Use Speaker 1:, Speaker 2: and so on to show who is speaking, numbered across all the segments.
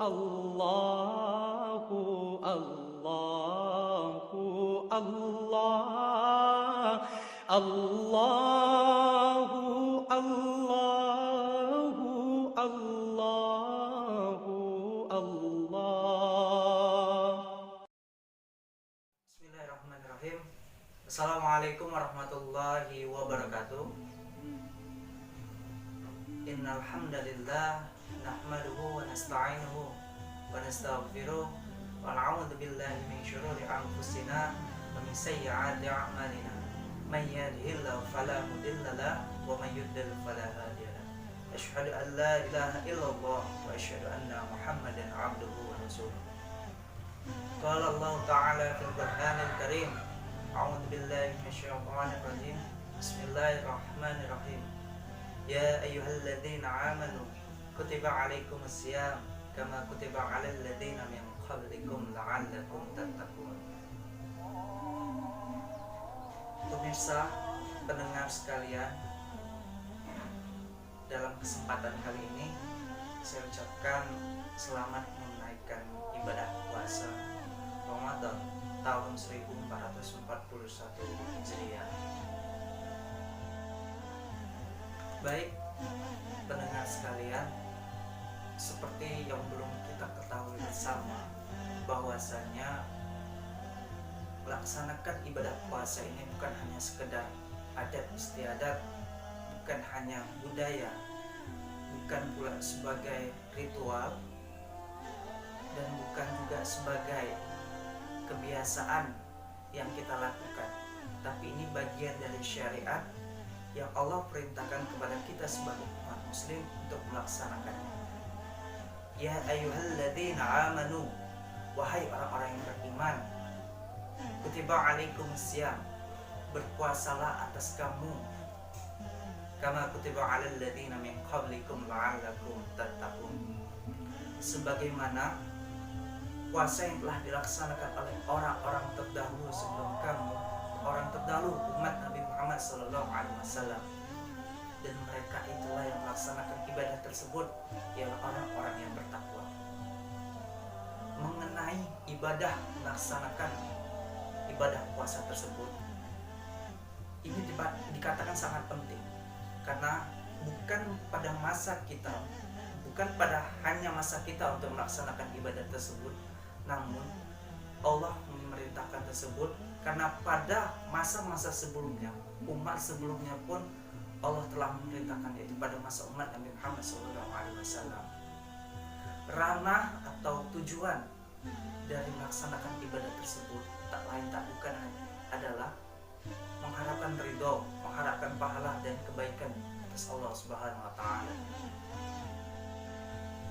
Speaker 1: Allahu Allahu Allah Allahu Allahu Allahu Allah.
Speaker 2: Bismillahirrahmanirrahim. Assalamualaikum warahmatullahi wabarakatuh. Innal hamdalillah nahmaduhu wa nasta'inuhu wa nastaghfiruh wa na'udzu billahi min syururi anfusina wa min sayyiati a'malina. May yahdihillahu fala mudilla lahu wa may yudlil fala hadiya lahu. Asyhadu an la ilaha illallah wa asyhadu anna Muhammadan 'abduhu wa rasuluh. Qala Allah ta'ala fil Qur'anil Karim. A'udzu billahi minasyaitonir rajim. Bismillahirrahmanirrahim. Ya ayyuhalladzina amanu kutiba alaikumus syiyam kama kutiba alal ladzina min qablikum la'allakum tattaqun. Pemirsa, pendengar sekalian, dalam kesempatan kali ini saya ucapkan selamat menunaikan ibadah puasa Ramadan tahun 1441 Hijriah. Baik, pendengar sekalian, seperti yang belum kita ketahui bersama, bahwasanya melaksanakan ibadah puasa ini bukan hanya sekedar adat istiadat, bukan hanya budaya, bukan pula sebagai ritual, dan bukan juga sebagai kebiasaan yang kita lakukan, tapi ini bagian dari syariat yang Allah perintahkan kepada kita sebagai umat muslim untuk melaksanakannya. Ya ayyuhalladzina amanu, wahai orang-orang yang beriman, kutiba alaikumus syiyam, berpuasalah atas kamu, kama kutiba alal ladzina min qablikum la'allakum tattaqun, sebagaimana puasa yang telah dilaksanakan oleh orang-orang terdahulu sebelum kamu, orang terdahulu umat Nabi Muhammad SAW, dan mereka itulah yang melaksanakan ibadah tersebut ialah orang-orang yang bertakwa. Mengenai ibadah, melaksanakan ibadah puasa tersebut, ini dikatakan sangat penting, karena bukan pada masa kita, bukan pada hanya masa kita untuk melaksanakan ibadah tersebut, namun Allah memerintahkan tersebut karena pada masa-masa sebelumnya, umat sebelumnya pun Allah telah memerintahkan, yaitu pada masa umat Nabi Muhammad SAW. Ranah atau tujuan dari melaksanakan ibadah tersebut tak lain tak bukan adalah mengharapkan ridho, mengharapkan pahala dan kebaikan atas Allah Subhanahu wa Ta'ala.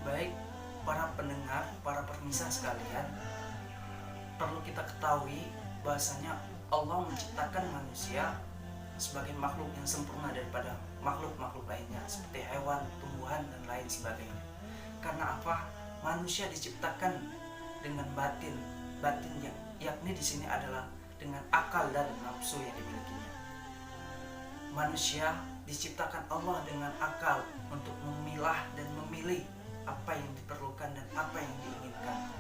Speaker 2: Baik, para pendengar, para pemirsa sekalian, perlu kita ketahui bahasanya Allah menciptakan manusia sebagai makhluk yang sempurna daripada makhluk-makhluk lainnya seperti hewan, tumbuhan, dan lain sebagainya. Karena apa? Manusia diciptakan dengan batin yang yakni di sini adalah dengan akal dan nafsu yang dimilikinya. Manusia diciptakan Allah dengan akal untuk memilah dan memilih apa yang diperlukan dan apa yang diinginkan.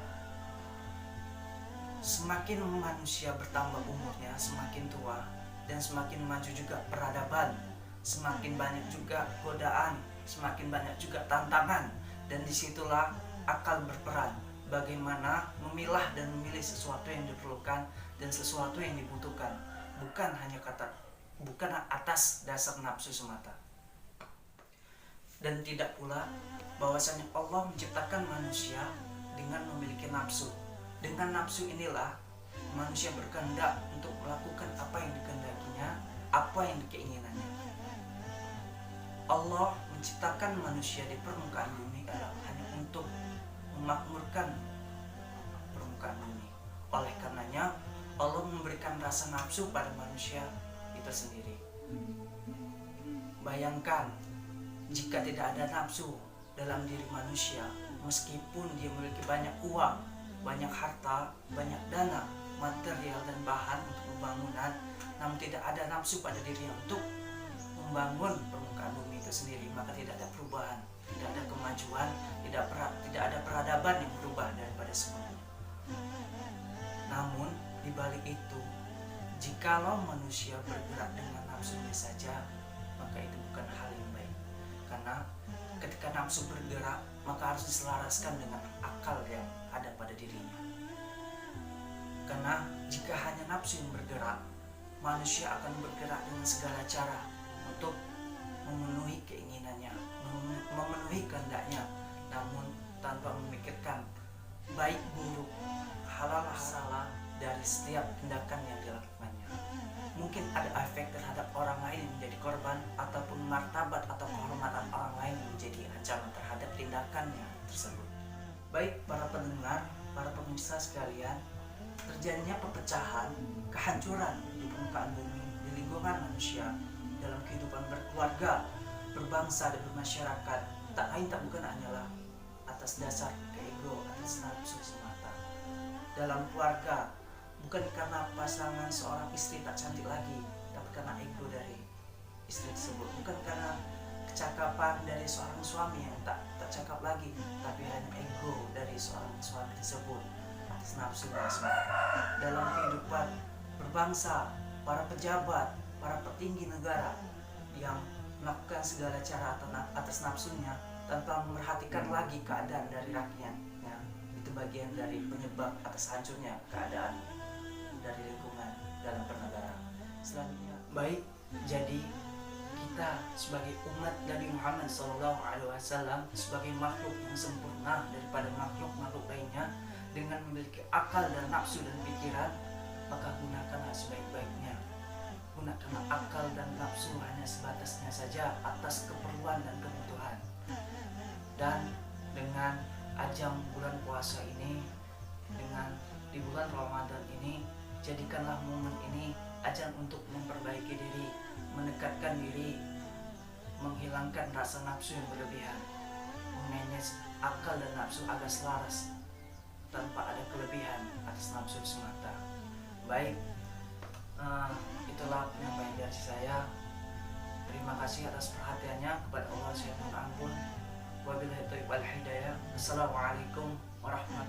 Speaker 2: Semakin manusia bertambah umurnya, semakin tua dan semakin maju juga peradaban, semakin banyak juga godaan, semakin banyak juga tantangan, dan disitulah akal berperan bagaimana memilah dan memilih sesuatu yang diperlukan dan sesuatu yang dibutuhkan, bukan atas dasar nafsu semata. Dan tidak pula bahwasanya Allah menciptakan manusia dengan memiliki nafsu. Dengan nafsu inilah manusia berkehendak untuk melakukan apa yang dikehendakinya, apa yang keinginannya. Allah menciptakan manusia di permukaan bumi adalah hanya untuk memakmurkan permukaan bumi. Oleh karenanya Allah memberikan rasa nafsu pada manusia itu sendiri. Bayangkan jika tidak ada nafsu dalam diri manusia, meskipun dia memiliki banyak uang, banyak harta, banyak dana, material dan bahan untuk pembangunan, namun tidak ada nafsu pada dirinya untuk membangun permukaan bumi itu sendiri, maka tidak ada perubahan, tidak ada kemajuan, tidak tidak ada peradaban yang berubah daripada semuanya. Namun di balik itu, jikalau manusia bergerak dengan nafsunya saja, maka itu bukan hal yang baik. Karena ketika nafsu bergerak, maka harus diselaraskan dengan akal yang ada pada dirinya. Karena jika hanya nafsu yang bergerak, manusia akan bergerak dengan segala cara untuk memenuhi keinginannya, memenuhi kehendaknya, namun tanpa memikirkan baik buruk, halal salah dari setiap tindakan yang dilakukannya. Mungkin ada efek terhadap orang lain yang menjadi korban, ataupun martabat atau kehormatan orang lain yang menjadi ancaman terhadap tindakannya tersebut. Baik para pendengar, para pemirsa sekalian, terjadinya perpecahan, kehancuran di permukaan bumi, di lingkungan manusia, dalam kehidupan berkeluarga, berbangsa dan bermasyarakat, tak lain tak bukan hanyalah atas dasar ego, atas nafsu semata. Dalam keluarga, bukan karena pasangan seorang istri tak cantik lagi, tapi karena ego dari istri tersebut. Bukan karena kecakapan dari seorang suami yang tak cakap lagi, tapi hanya ego dari seorang suami tersebut atas nafsunya semata. Dalam kehidupan berbangsa, para pejabat, para petinggi negara yang melakukan segala cara atas nafsunya tanpa memerhatikan lagi keadaan dari rakyatnya, itu bagian dari penyebab atas hancurnya keadaan dari lingkungan dalam bernegara. Selanjutnya, baik, jadi kita sebagai umat Nabi Muhammad SAW, sebagai makhluk yang sempurna daripada makhluk-makhluk lainnya, dengan memiliki akal dan nafsu dan pikiran, maka gunakanlah sebaik-baiknya. Gunakanlah akal dan nafsu hanya sebatasnya saja atas keperluan dan kebutuhan. Dan dengan ajang bulan puasa ini, dengan di bulan Ramadan ini, jadikanlah momen ini ajang untuk memperbaiki diri, mendekatkan diri, menghilangkan rasa nafsu yang berlebihan, memanage akal dan nafsu agar selaras tanpa ada kelebihan atas nafsu semata. Baik, itulah penyampaian dari saya. Terima kasih atas perhatiannya. Kepada Allah saya mohon ampun. Wabillahi taufiq wal hidayah. Wassalamualaikum warahmatullahi wabarakatuh.